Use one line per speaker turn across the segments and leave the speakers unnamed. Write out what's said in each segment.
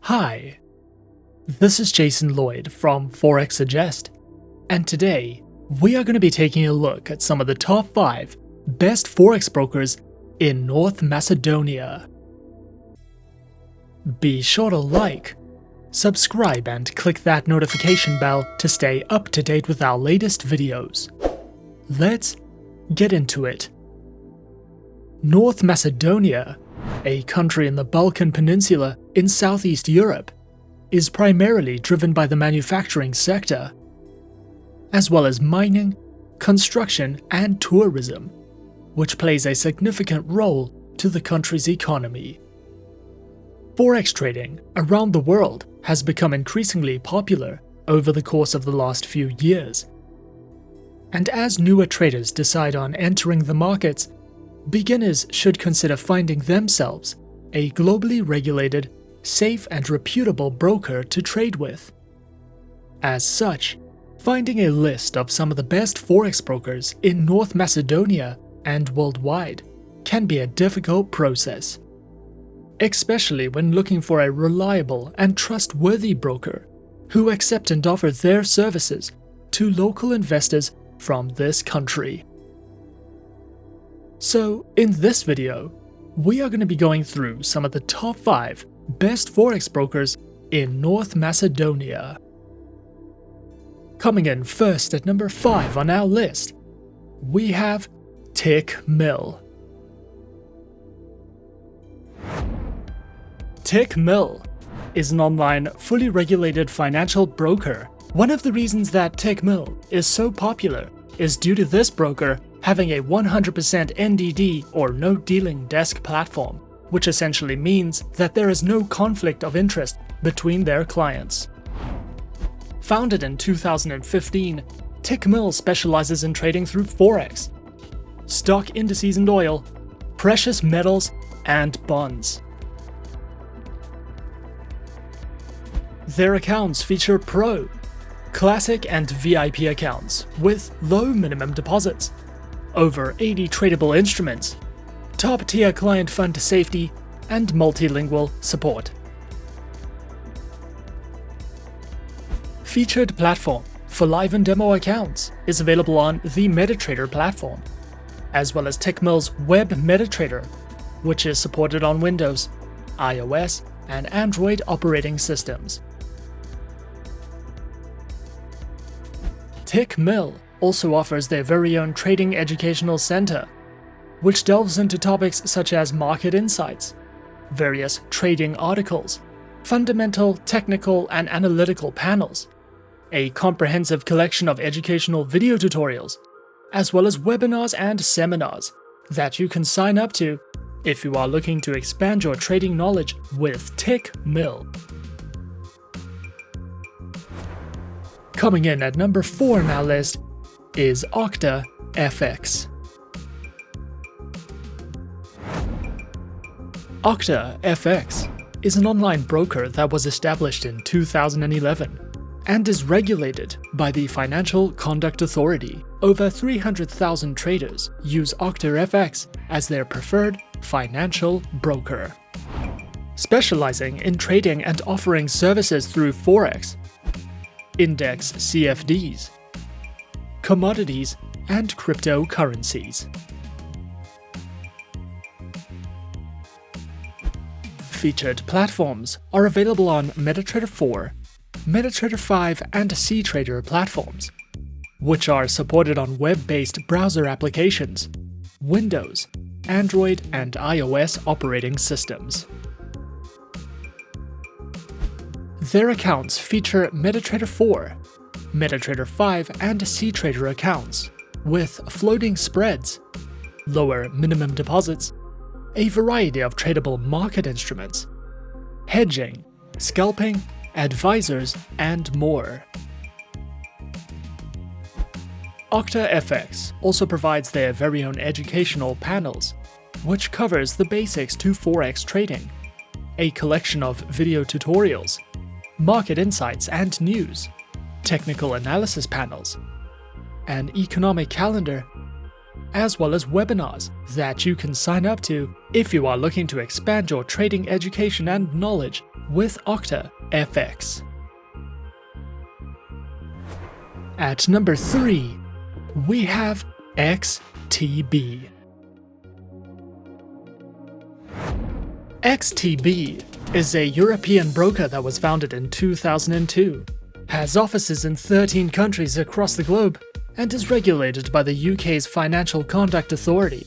Hi, this is Jason Lloyd from Forexsuggest, and today we are going to be taking a look at some of the top 5 best Forex brokers in North Macedonia. Be sure to like, subscribe and click that notification bell to stay up to date with our latest videos. Let's get into it. North Macedonia, a country in the Balkan Peninsula in Southeast Europe, is primarily driven by the manufacturing sector, as well as mining, construction and tourism, which plays a significant role to the country's economy. Forex trading around the world has become increasingly popular over the course of the last few years. And as newer traders decide on entering the markets, beginners should consider finding themselves a globally regulated, safe and reputable broker to trade with. As such, finding a list of some of the best Forex brokers in North Macedonia and worldwide can be a difficult process, especially when looking for a reliable and trustworthy broker who accept and offer their services to local investors from this country. So, in this video, we are going to be going through some of the top 5 best Forex brokers in North Macedonia. Coming in first at number 5 on our list, we have Tickmill. Tickmill is an online, fully regulated financial broker. One of the reasons that Tickmill is so popular is due to this broker having a 100% NDD or no dealing desk platform, which essentially means that there is no conflict of interest between their clients. Founded in 2015, Tickmill specializes in trading through Forex, stock indices and oil, precious metals, and bonds. Their accounts feature Pro, Classic and VIP accounts with low minimum deposits, over 80 tradable instruments, top-tier client fund safety, and multilingual support. Featured platform for live and demo accounts is available on the MetaTrader platform, as well as Tickmill's Web MetaTrader, which is supported on Windows, iOS, and Android operating systems. Tickmill also offers their very own trading educational center, which delves into topics such as market insights, various trading articles, fundamental, technical, and analytical panels, a comprehensive collection of educational video tutorials, as well as webinars and seminars that you can sign up to if you are looking to expand your trading knowledge with Tickmill. Coming in at number 4 on our list is OctaFX. OctaFX is an online broker that was established in 2011 and is regulated by the Financial Conduct Authority. Over 300,000 traders use OctaFX as their preferred financial broker. Specializing in trading and offering services through Forex, index CFDs, commodities, and cryptocurrencies. Featured platforms are available on MetaTrader 4, MetaTrader 5, and CTrader platforms, which are supported on web-based browser applications, Windows, Android, and iOS operating systems. Their accounts feature MetaTrader 4, MetaTrader 5, and CTrader accounts, with floating spreads, lower minimum deposits, a variety of tradable market instruments, hedging, scalping, advisors, and more. OctaFX also provides their very own educational panels, which covers the basics to Forex trading, a collection of video tutorials, market insights and news, technical analysis panels, an economic calendar, as well as webinars that you can sign up to if you are looking to expand your trading education and knowledge with OctaFX. At number 3, we have XTB. XTB is a European broker that was founded in 2002, has offices in 13 countries across the globe, and is regulated by the UK's Financial Conduct Authority,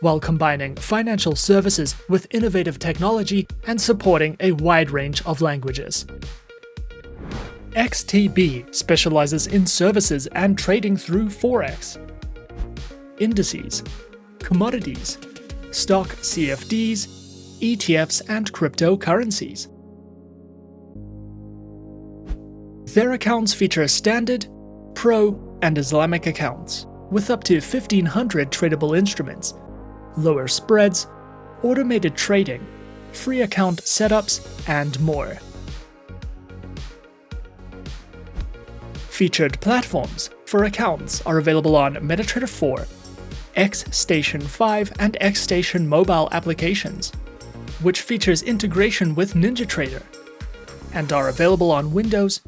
while combining financial services with innovative technology and supporting a wide range of languages. XTB specializes in services and trading through Forex, indices, commodities, stock CFDs, ETFs, and cryptocurrencies. Their accounts feature standard, pro, and Islamic accounts, with up to 1,500 tradable instruments, lower spreads, automated trading, free account setups, and more. Featured platforms for accounts are available on MetaTrader 4, XStation 5, and XStation mobile applications, which features integration with NinjaTrader, and are available on Windows,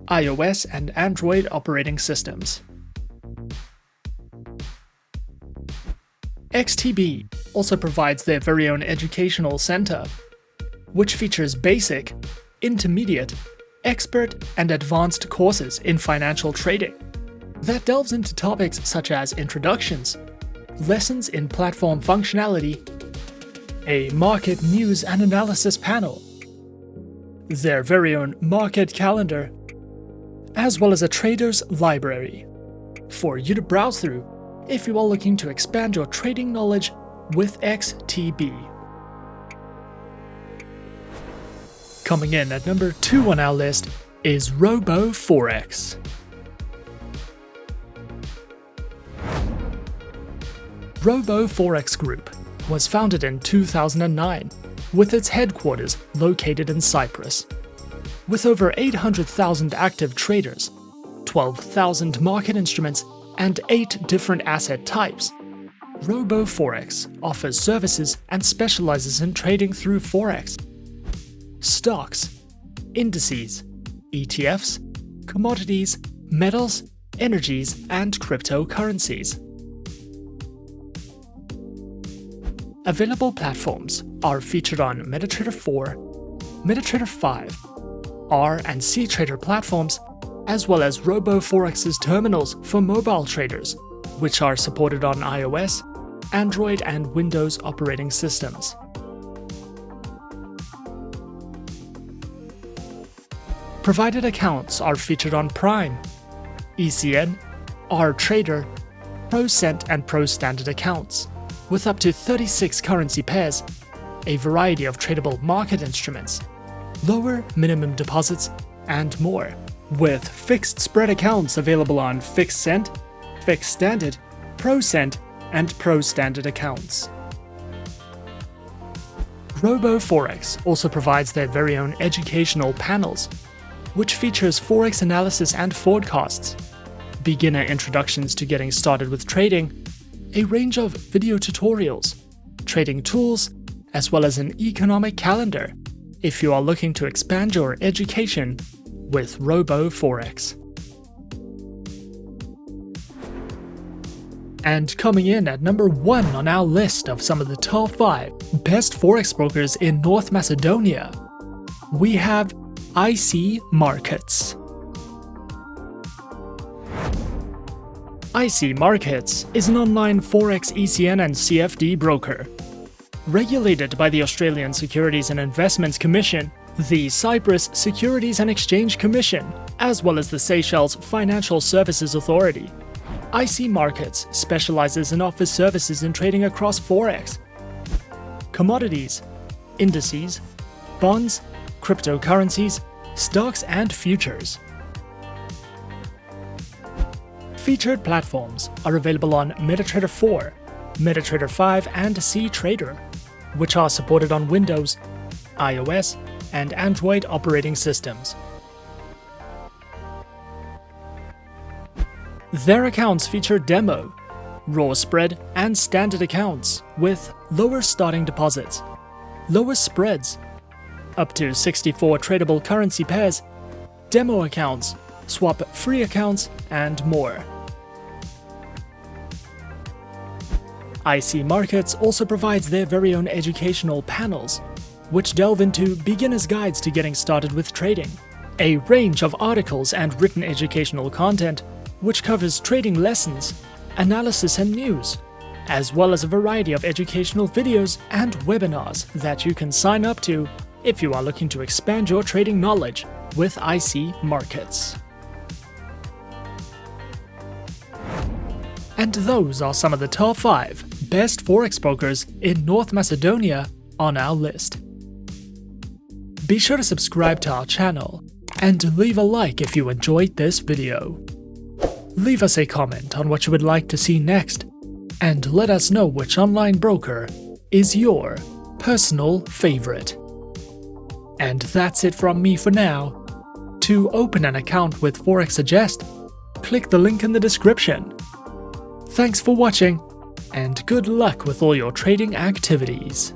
iOS, and Android operating systems. XTB also provides their very own educational center, which features basic, intermediate, expert, and advanced courses in financial trading that delves into topics such as introductions, lessons in platform functionality, a market news and analysis panel, their very own market calendar, as well as a trader's library for you to browse through if you are looking to expand your trading knowledge with XTB. Coming in at number 2 on our list is RoboForex. RoboForex Group was founded in 2009, with its headquarters located in Cyprus. With over 800,000 active traders, 12,000 market instruments, and 8 different asset types, RoboForex offers services and specializes in trading through Forex, stocks, indices, ETFs, commodities, metals, energies, and cryptocurrencies. Available platforms are featured on MetaTrader 4, MetaTrader 5, R and C Trader platforms, as well as RoboForex's terminals for mobile traders, which are supported on iOS, Android, and Windows operating systems. Provided accounts are featured on Prime, ECN, RTrader, ProCent, and ProStandard accounts, with up to 36 currency pairs, a variety of tradable market instruments, lower minimum deposits, and more, with fixed spread accounts available on Fixed Cent, Fixed Standard, ProCent, and ProStandard accounts. RoboForex also provides their very own educational panels, which features Forex analysis and forecasts, beginner introductions to getting started with trading, a range of video tutorials, trading tools, as well as an economic calendar if you are looking to expand your education with RoboForex. And coming in at number 1 on our list of some of the top 5 best Forex brokers in North Macedonia, we have IC Markets. IC Markets is an online Forex ECN and CFD broker. Regulated by the Australian Securities and Investments Commission, the Cyprus Securities and Exchange Commission, as well as the Seychelles Financial Services Authority, IC Markets specializes and offers services in trading across Forex, commodities, indices, bonds, cryptocurrencies, stocks, and futures. Featured platforms are available on MetaTrader 4, MetaTrader 5, and C Trader, which are supported on Windows, iOS, and Android operating systems. Their accounts feature demo, raw spread, and standard accounts with lower starting deposits, lower spreads, up to 64 tradable currency pairs, demo accounts, swap-free accounts, and more. IC Markets also provides their very own educational panels, which delve into beginner's guides to getting started with trading, a range of articles and written educational content which covers trading lessons, analysis and news, as well as a variety of educational videos and webinars that you can sign up to if you are looking to expand your trading knowledge with IC Markets. And those are some of the top 5 best Forex brokers in North Macedonia on our list. Be sure to subscribe to our channel and leave a like if you enjoyed this video. Leave us a comment on what you would like to see next, and let us know which online broker is your personal favorite. And that's it from me for now. To open an account with Forexsuggest, click the link in the description. Thanks for watching, and good luck with all your trading activities.